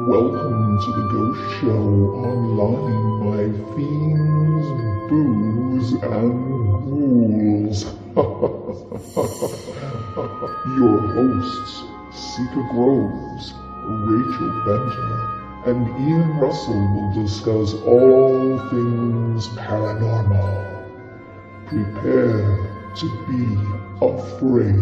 Welcome to the Ghost Show online, my fiends, booze, and ghouls. Your hosts, Seika Groves, Rachel Benter, and Ian Russell will discuss all things paranormal. Prepare to be afraid.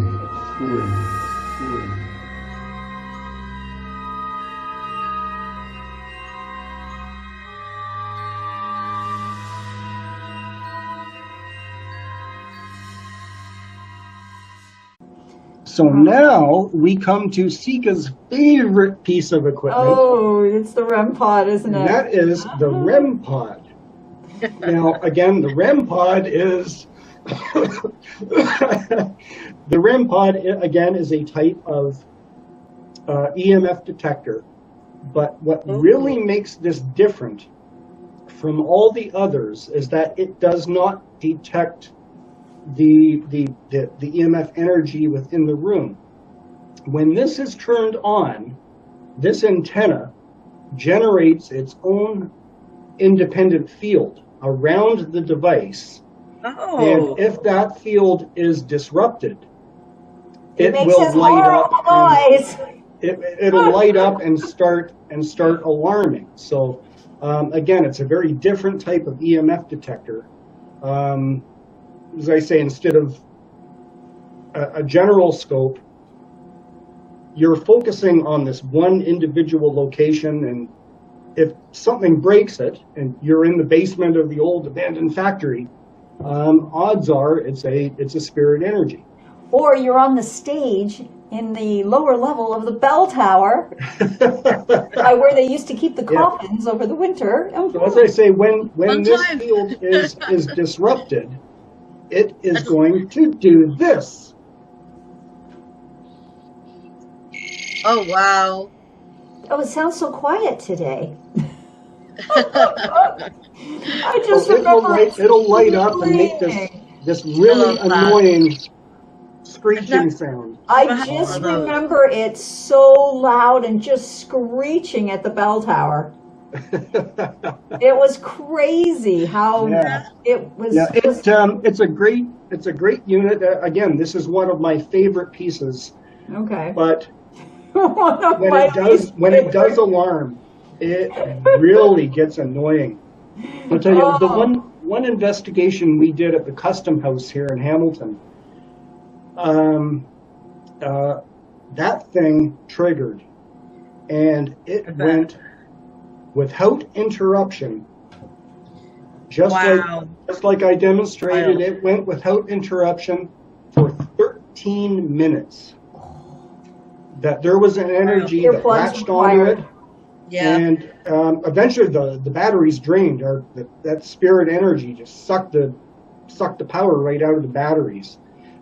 So now we come to Seika's favorite piece of equipment. Oh, it's the REM pod, isn't it? And that is the REM pod. Now, again, the REM pod is the REM pod again is a type of EMF detector. But what really makes this different from all the others is that it does not detect the EMF energy within the room. When this is turned on, this antenna generates its own independent field around the device. And if that field is disrupted, it will light up. It'll light up and start alarming. So again, it's a very different type of EMF detector. As I say, instead of a general scope, you're focusing on this one individual location, and if something breaks it, and you're in the basement of the old abandoned factory, odds are it's a spirit energy. Or you're on the stage in the lower level of the bell tower, where they used to keep the coffins over the winter. So as I say, when this field is disrupted, it is going to do this. Oh, wow. Oh, it sounds so quiet today. I just remember it'll light up and make this really annoying screeching sound. I just remember it so loud and just screeching at the bell tower. It was crazy how it was. Yeah, it's a great unit. Again, this is one of my favorite pieces. Okay. But when it does alarm, it really gets annoying. I'll tell you, the one investigation we did at the Custom House here in Hamilton, that thing triggered, and it went without interruption. Just like I demonstrated, it went without interruption for 13 minutes. That there was an energy that latched onto it, and eventually the batteries drained. That spirit energy just sucked the power right out of the batteries.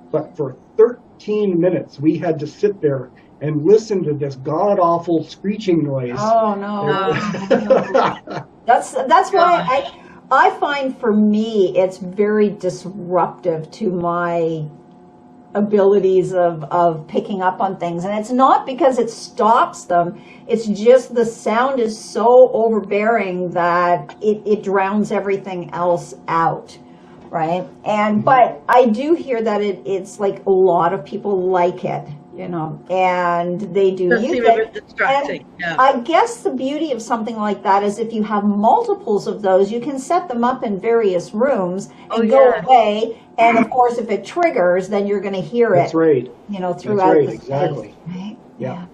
But for 13 minutes, we had to sit there and listen to this god-awful screeching noise. Oh, no. That's why I find, for me, it's very disruptive to my abilities of picking up on things. And it's not because it stops them. It's just the sound is so overbearing that it drowns everything else out. Right? But I do hear that it's like a lot of people like it, and they do use it. Distracting. And I guess the beauty of something like that is if you have multiples of those, you can set them up in various rooms and go away. And of course, if it triggers, then you're going to hear it. That's right. Throughout the space. Exactly. Right? Yeah.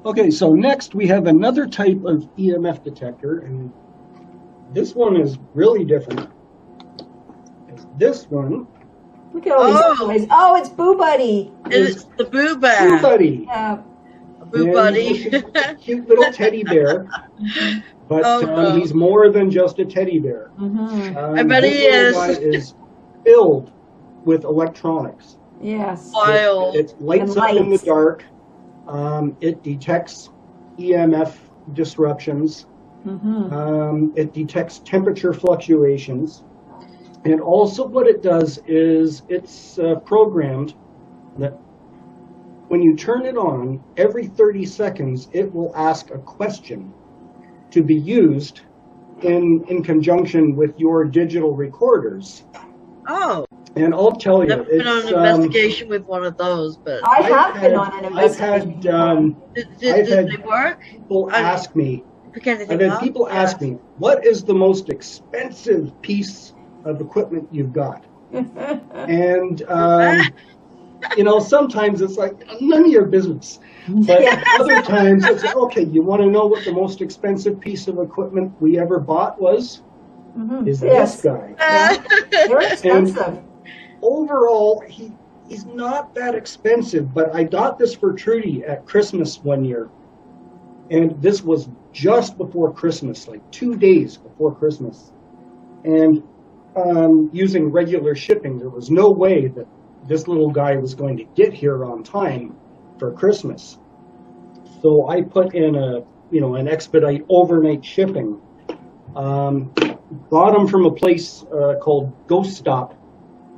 Okay, so next we have another type of EMF detector, and this one is really different. This one. Look at all these toys. Oh, it's Boo Buddy. It's the Boo Bear. Boo Buddy. Yeah. Boo Buddy. Cute little teddy bear. But he's more than just a teddy bear. I bet he is. This is filled with electronics. Yes. Wild. It lights up in the dark. It detects EMF disruptions. It detects temperature fluctuations. And also what it does is it's programmed that when you turn it on, every 30 seconds, it will ask a question to be used in conjunction with your digital recorders. Oh, And I'll tell you, I've been on an investigation with one of those, but I have been on an investigation. did they work? People ask me, I've had people ask me, what is the most expensive piece of equipment you've got? And, sometimes it's like, none of your business. But other times it's like, okay, you want to know what the most expensive piece of equipment we ever bought was? Is this guy. They're expensive. And overall, he's not that expensive, but I got this for Trudy at Christmas one year. And this was just before Christmas, like 2 days before Christmas. And using regular shipping, there was no way that this little guy was going to get here on time for Christmas. So I put in an expedite overnight shipping. Bought them from a place called Ghost Stop.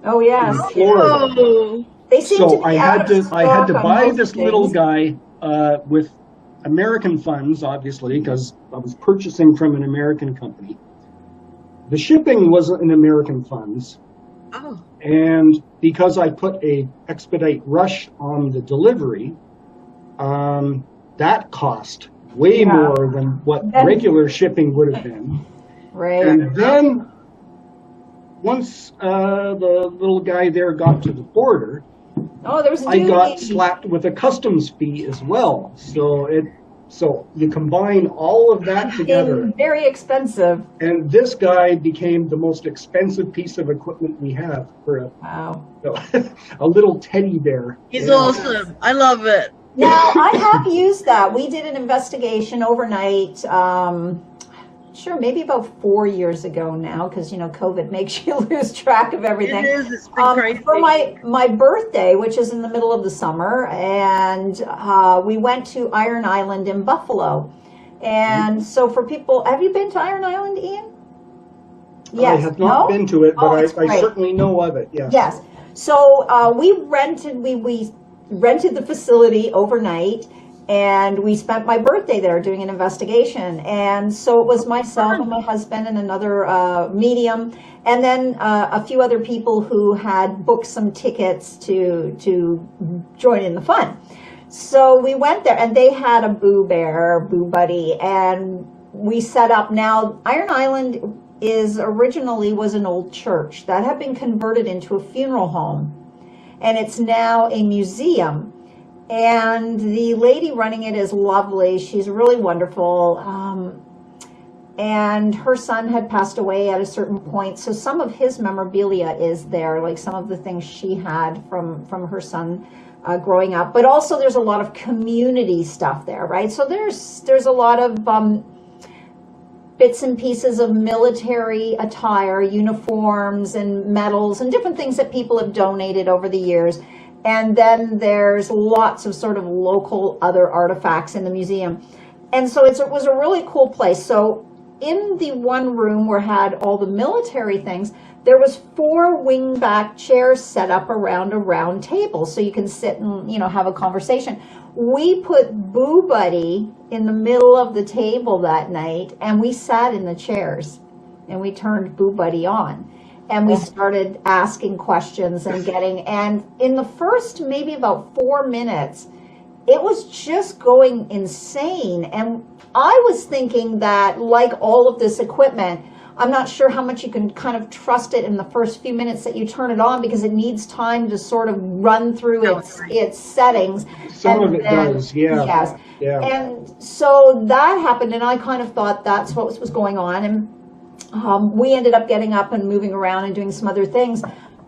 Oh yes, in Florida. Oh. They seem to be I out had of to stock buy on this most little things. guy with American funds, obviously, because I was purchasing from an American company. The shipping wasn't in American funds. Oh. And because I put a expedite rush on the delivery, that cost way more than what regular shipping would have been. Right. And then once the little guy there got to the border, Oh, there was a I got duty. slapped with a customs fee as well. So you combine all of that together, Very expensive. and this guy became the most expensive piece of equipment we have for Wow. a little teddy bear. He's awesome. I love it. Now, I have used that. We did an investigation overnight, maybe about 4 years ago now, because, COVID makes you lose track of everything. It is. It's been crazy. For my birthday, which is in the middle of the summer, and we went to Iron Island in Buffalo. And so for people, have you been to Iron Island, Ian? Yes. I have not been to it, but it's I great. certainly know of it. Yes. Yes. So we rented the facility overnight, and we spent my birthday there doing an investigation. And so it was myself and my husband and another medium, and then a few other people who had booked some tickets to join in the fun. So we went there, and they had a Boo Buddy, and we set up. Now, Iron Island originally was an old church that had been converted into a funeral home, and it's now a museum. And the lady running it is lovely. She's really wonderful. And her son had passed away at a certain point, so some of his memorabilia is there, like some of the things she had from her son growing up. But also there's a lot of community stuff there, right? So there's a lot of bits and pieces of military attire, uniforms and medals and different things that people have donated over the years. And then there's lots of sort of local other artifacts in the museum. And so it was a really cool place. So in the one room where had all the military things, there was 4 wing-back chairs set up around a round table, so you can sit and, have a conversation. We put Boo Buddy in the middle of the table that night, and we sat in the chairs, and we turned Boo Buddy on. And we started asking questions and and in the first maybe about 4 minutes, it was just going insane. And I was thinking that, like all of this equipment, I'm not sure how much you can kind of trust it in the first few minutes that you turn it on, because it needs time to sort of run through its settings. Some of it does, yeah. Yes. Yeah. And so that happened, and I kind of thought that's what was going on. And we ended up getting up and moving around and doing some other things.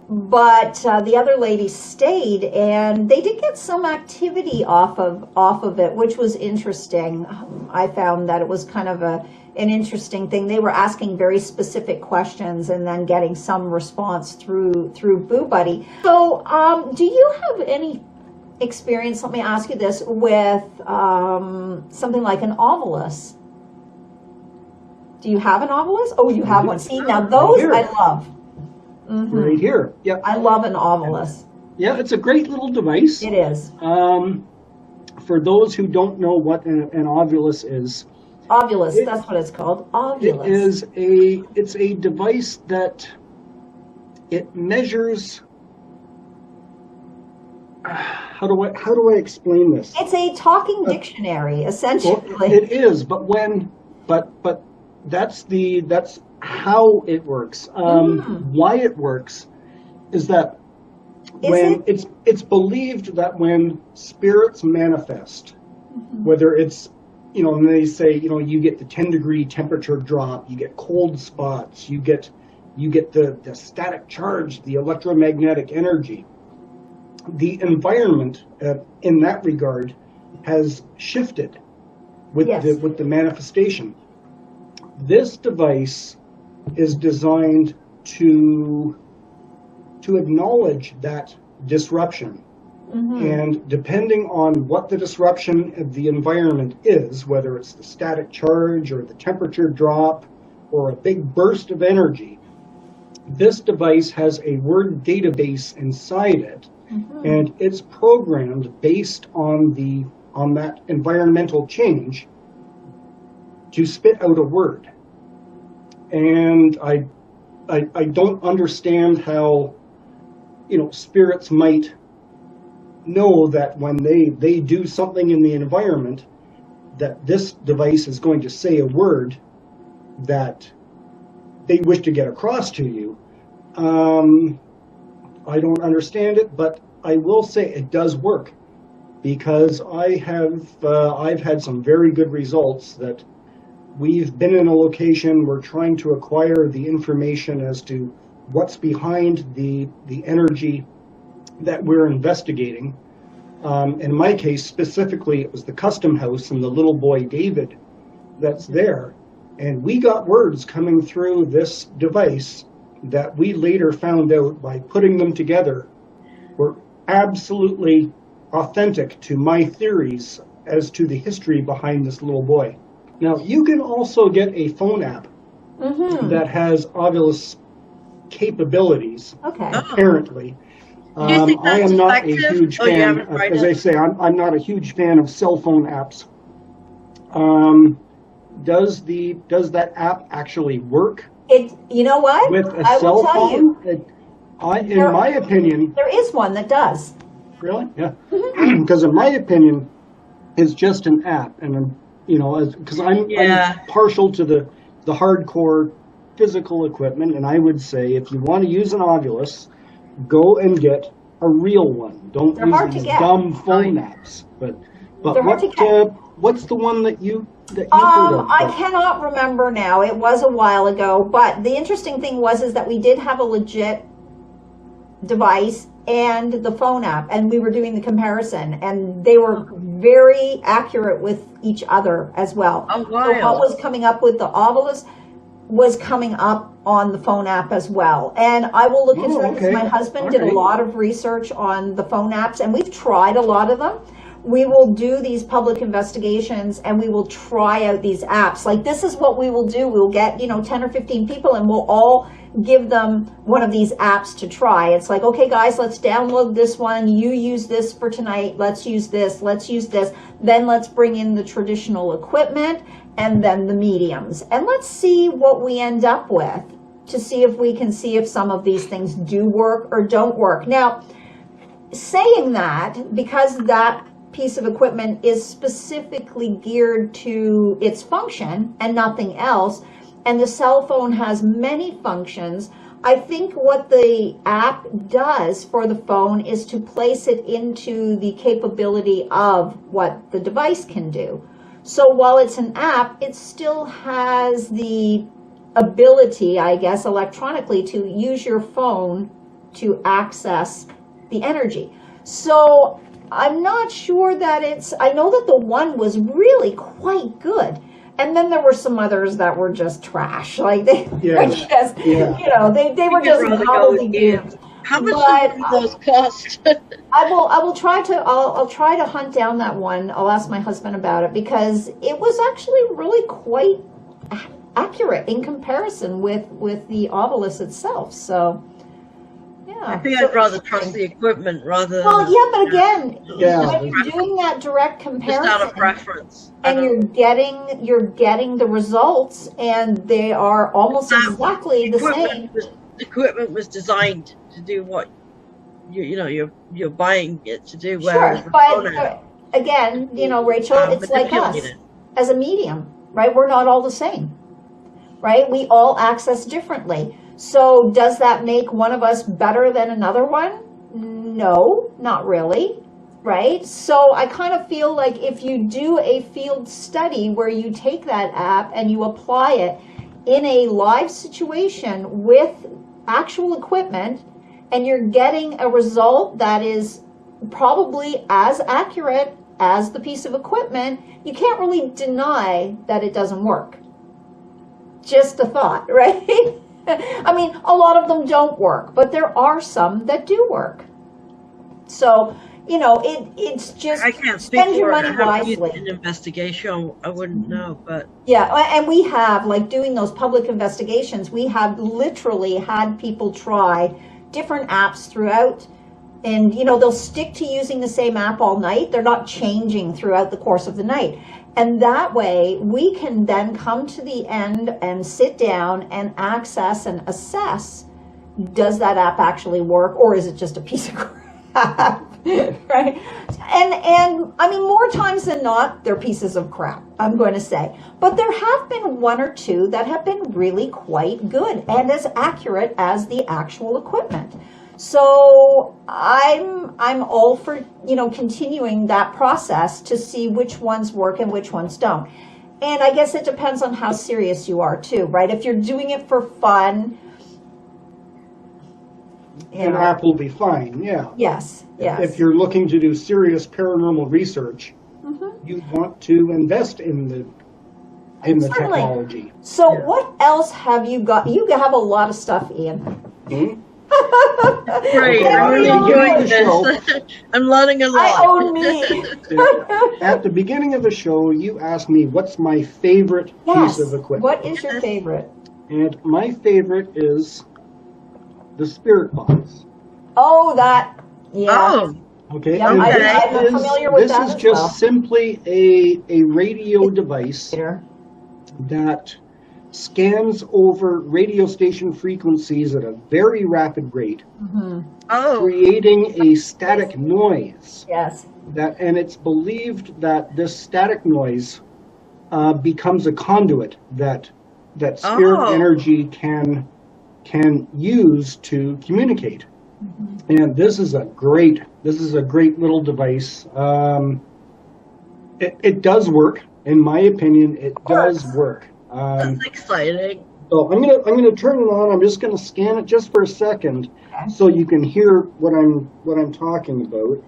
But the other ladies stayed, and they did get some activity off of it, which was interesting. I found that it was kind of an interesting thing. They were asking very specific questions and then getting some response through Boo Buddy. So do you have any experience, let me ask you this, with something like an ovilus? Do you have an ovilus? Oh, you have one. See, now those I love. Right here. Yep. I love an ovilus. Yeah, it's a great little device. It is. For those who don't know what an ovulus is, Ovulus, that's what it's called. Ovulus. It's a device that it measures. How do I explain this? It's a talking dictionary, essentially. Well, it is, but that's how it works. Why it works is that it's believed that when spirits manifest, whether it's, and they say, you get the 10-degree temperature drop, you get cold spots, you get the static charge, the electromagnetic energy. The environment in that regard has shifted with the manifestation. This device is designed to acknowledge that disruption. And depending on what the disruption of the environment is, whether it's the static charge or the temperature drop or a big burst of energy, this device has a word database inside it, and it's programmed based on that environmental change to spit out a word. And I don't understand how spirits might know that when they do something in the environment, that this device is going to say a word that they wish to get across to you. I don't understand it, but I will say it does work, because I've had some very good results. That we've been in a location, we're trying to acquire the information as to what's behind the energy that we're investigating. In my case, specifically, it was the custom house and the little boy David that's there. And we got words coming through this device that we later found out, by putting them together, were absolutely authentic to my theories as to the history behind this little boy. Now, you can also get a phone app that has Ovulus capabilities, apparently. Do you think that's I am not effective? a huge fan, as I say, I'm not a huge fan of cell phone apps. Does that app actually work? You know what? With a I cell will tell phone? you. In my opinion... There is one that does. Really? Yeah. Because in my opinion, it's just an app. And, because I'm partial to the hardcore physical equipment, and I would say if you want to use an Ovulus, go and get a real one. Don't use these dumb phone apps. But what's the one that you heard of? I cannot remember now. It was a while ago. But the interesting thing is that we did have a legit device and the phone app, and we were doing the comparison, and they were very accurate with each other as well. Oh, wow. So what was coming up with the Ovulus was coming up on the phone app as well. And I will look into that, because my husband did a lot of research on the phone apps, and we've tried a lot of them. We will do these public investigations, and we will try out these apps. Like, this is what we will do. We'll get, 10 or 15 people, and we'll all give them one of these apps to try. It's like, okay, guys, let's download this one. You use this for tonight. Let's use this. Let's use this. Then let's bring in the traditional equipment, and then the mediums. And let's see what we end up with, to see if we can see if some of these things do work or don't work. Now, saying that, because that piece of equipment is specifically geared to its function and nothing else, and the cell phone has many functions, I think what the app does for the phone is to place it into the capability of what the device can do. So while it's an app, it still has the ability, I guess, electronically, to use your phone to access the energy. So I'm not sure that I know that the one was really quite good. And then there were some others that were just trash. Like they were just, they were just gobbledygook. How much do those cost? I'll try to hunt down that one. I'll ask my husband about it, because it was actually really quite accurate in comparison with the Ovulus itself. So, yeah. I think I'd rather trust the equipment rather than. Well, yeah, but again, Yeah. when you're doing that direct comparison, Just out of preference. and you're getting the results, and they are almost exactly the same. The equipment was designed to do what you're buying it to do. Sure, but again, Rachel, it's like us as a medium, right? We're not all the same, right? We all access differently. So does that make one of us better than another one? No, not really, right? So I kind of feel like if you do a field study where you take that app and you apply it in a live situation with actual equipment, and you're getting a result that is probably as accurate as the piece of equipment, you can't really deny that it doesn't work. Just a thought, right? I mean, a lot of them don't work, but there are some that do work. So, it's just I can't spend your money wisely. An investigation, I wouldn't know, but yeah, and we have, like, doing those public investigations, we have literally had people try different apps throughout, and they'll stick to using the same app all night. They're not changing throughout the course of the night. And that way, we can then come to the end and sit down and access and assess, does that app actually work, or is it just a piece of crap, right? And I mean, more times than not, they're pieces of crap, I'm going to say. But there have been one or two that have been really quite good and as accurate as the actual equipment. So I'm all for, continuing that process to see which ones work and which ones don't. And I guess it depends on how serious you are too, right? If you're doing it for fun, An app will be fine, yeah. Yes. If you're looking to do serious paranormal research, you want to invest in the Certainly. technology. So what else have you got? You have a lot of stuff, Ian. Great, I'm really enjoying this. I'm learning a lot. I own me. At the beginning of the show, you asked me what's my favorite Yes. piece of equipment. What is your favorite? And my favorite is the spirit box. Oh, that. Yeah. Oh, Okay, Yeah, and I'm that familiar with this that is as just well. simply a radio device that scans over radio station frequencies at a very rapid rate, creating a static noise. Yes. And it's believed that this static noise becomes a conduit that spirit energy can use to communicate. And this is a great little device. It does work, in my opinion. It does work. that's exciting. So I'm gonna turn it on. I'm just gonna scan it just for a second, so you can hear what I'm talking about.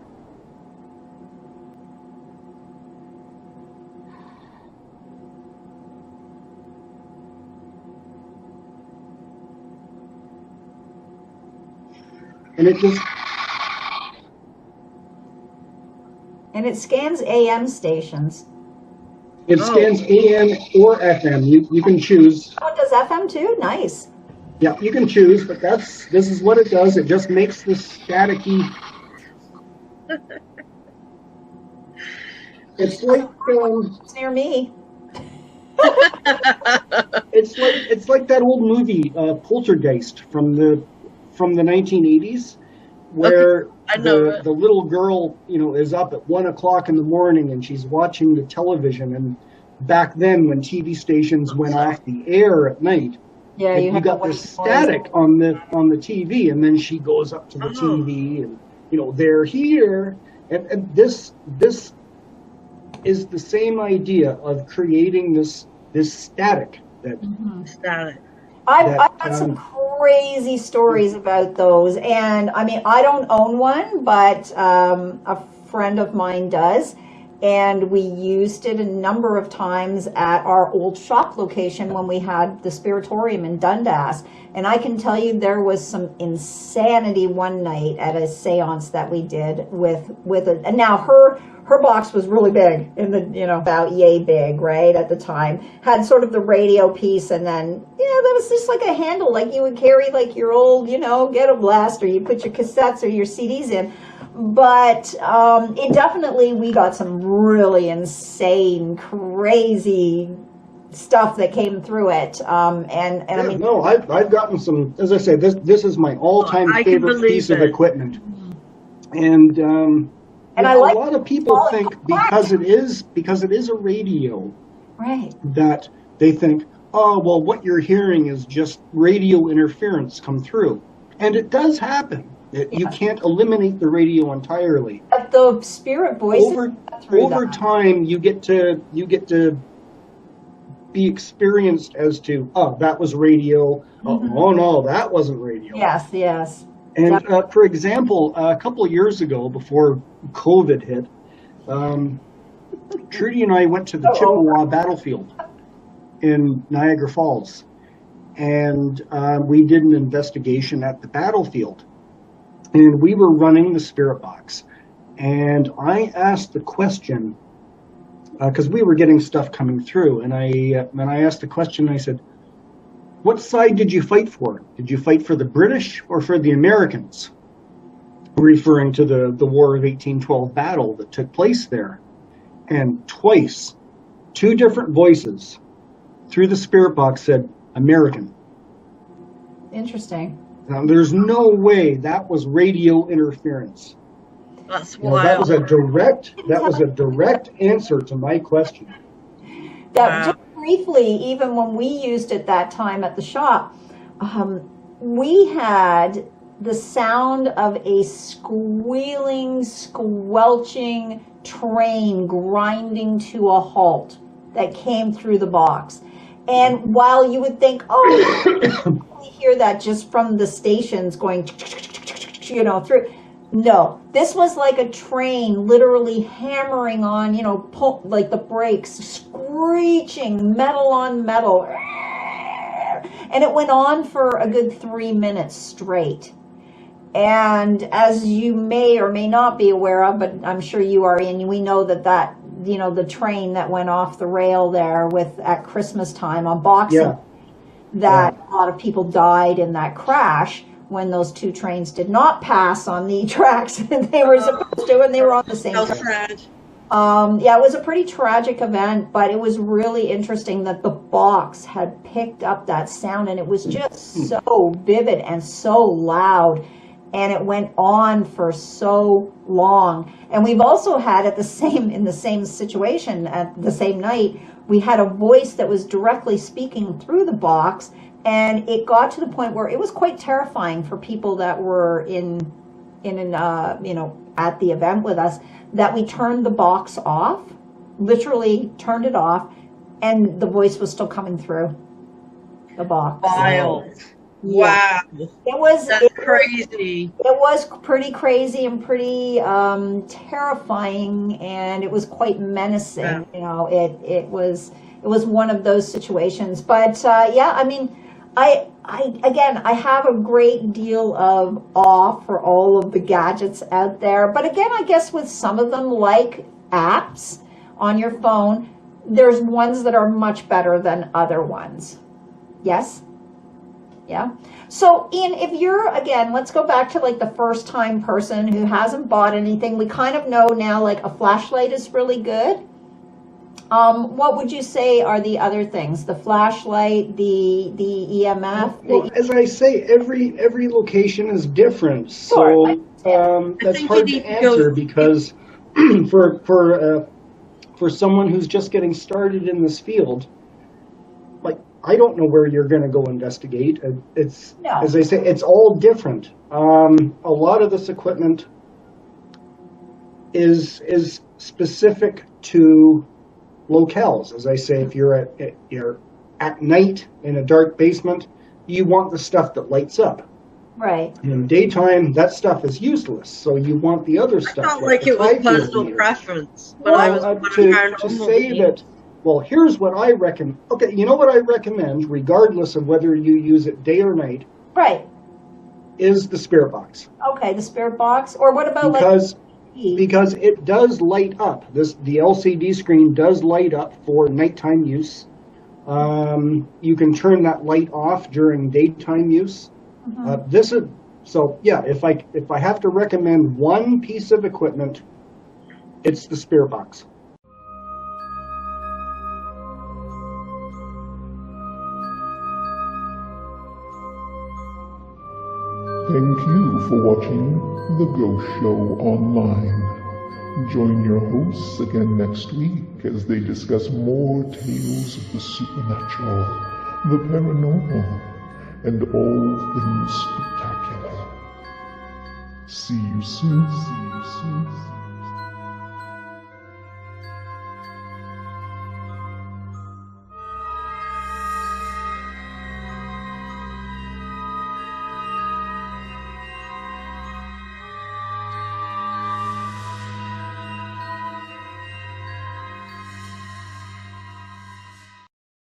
And it scans AM stations. It scans AM or FM. You can choose. Oh, it does FM too? Nice. Yeah, you can choose, but this is what it does. It just makes this staticky. It's like It's near me. it's like that old movie Poltergeist from the 1980s, where I know the little girl is up at 1 o'clock in the morning and she's watching the television. And back then, when TV stations went off the air at night, Yeah, you got this static on the TV, and then she goes up to the TV and they're here, and this is the same idea of creating this static that Static. I've got some crazy stories about those, and I mean, I don't own one, but a friend of mine does, And we used it a number of times at our old shop location when we had the Spiritorium in Dundas. And I can tell you there was some insanity one night at a seance that we did with and now her box was really big, about yay big, right, at the time. Had sort of the radio piece, and then, that was just like a handle, like you would carry like your old, ghetto blaster. You put your cassettes or your CDs in. But it definitely, we got some really insane, crazy stuff that came through it. I mean, no, I've gotten some. As I say, this is my all-time favorite piece of equipment, and a lot of people think because it is a radio, right, that they think, oh well, what you're hearing is just radio interference come through, and it does happen. You can't eliminate the radio entirely. But the spirit voices over time, you get to be experienced as to, oh, that was radio. Mm-hmm. Oh no, that wasn't radio. Yes. And for example, a couple of years ago, before COVID hit, Trudy and I went to the Chippewa battlefield in Niagara Falls, and we did an investigation at the battlefield. And we were running the spirit box, and I asked the question, because we were getting stuff coming through, and I asked the question, I said, what side did you fight for? Did you fight for the British or for the Americans? Referring to the War of 1812 battle that took place there. And twice, two different voices through the spirit box said, American. Interesting. Now, there's no way that was radio interference. That's wild. That was a direct answer to my question. Just briefly, even when we used it that time at the shop, we had the sound of a squealing, squelching train grinding to a halt that came through the box. And while you would think, we hear that just from the stations going, through. No, this was like a train literally hammering on, like the brakes, screeching metal on metal. And it went on for a good 3 minutes straight. And as you may or may not be aware of, but I'm sure you are, and we know that the train that went off the rail there at Christmas time on Boxing, a lot of people died in that crash when those two trains did not pass on the tracks that they were supposed to, and they were on the same track. It was a pretty tragic event, but it was really interesting that the box had picked up that sound, and it was just so vivid and so loud. And it went on for so long. And we've also had in the same situation at the same night, we had a voice that was directly speaking through the box, and it got to the point where it was quite terrifying for people that were at the event with us, that we turned the box off, literally turned it off, and the voice was still coming through the box. Wild. Yeah. Wow. That's crazy. It was pretty crazy and pretty terrifying, and it was quite menacing. Yeah. It was one of those situations. But I mean, I have a great deal of awe for all of the gadgets out there. But again, I guess with some of them, like apps on your phone, there's ones that are much better than other ones. Yes? Yeah. So Ian, if you're, again, let's go back to like the first time person who hasn't bought anything. We kind of know now like a flashlight is really good. What would you say are the other things? The flashlight, the EMF? Well, as I say, every location is different. Sure, so that's hard to answer because for someone who's just getting started in this field, I don't know where you're going to go investigate. As I say, it's all different. A lot of this equipment is specific to locales. As I say, if you're at night in a dark basement, you want the stuff that lights up. Right. In daytime, that stuff is useless, so you want the other I stuff. felt like the it was high field personal meters. preference when I was Well, on a to paranormal say meeting. that, well, here's what I recommend. Okay, you know what I recommend, regardless of whether you use it day or night, Right. is the spirit box. Okay, the spirit box. Or what about Because it does light up. The LCD screen does light up for nighttime use. You can turn that light off during daytime use. This is so yeah. If I have to recommend one piece of equipment, it's the spirit box. Thank you for watching The Ghost Show Online. Join your hosts again next week as they discuss more tales of the supernatural, the paranormal, and all things spectacular. See you soon.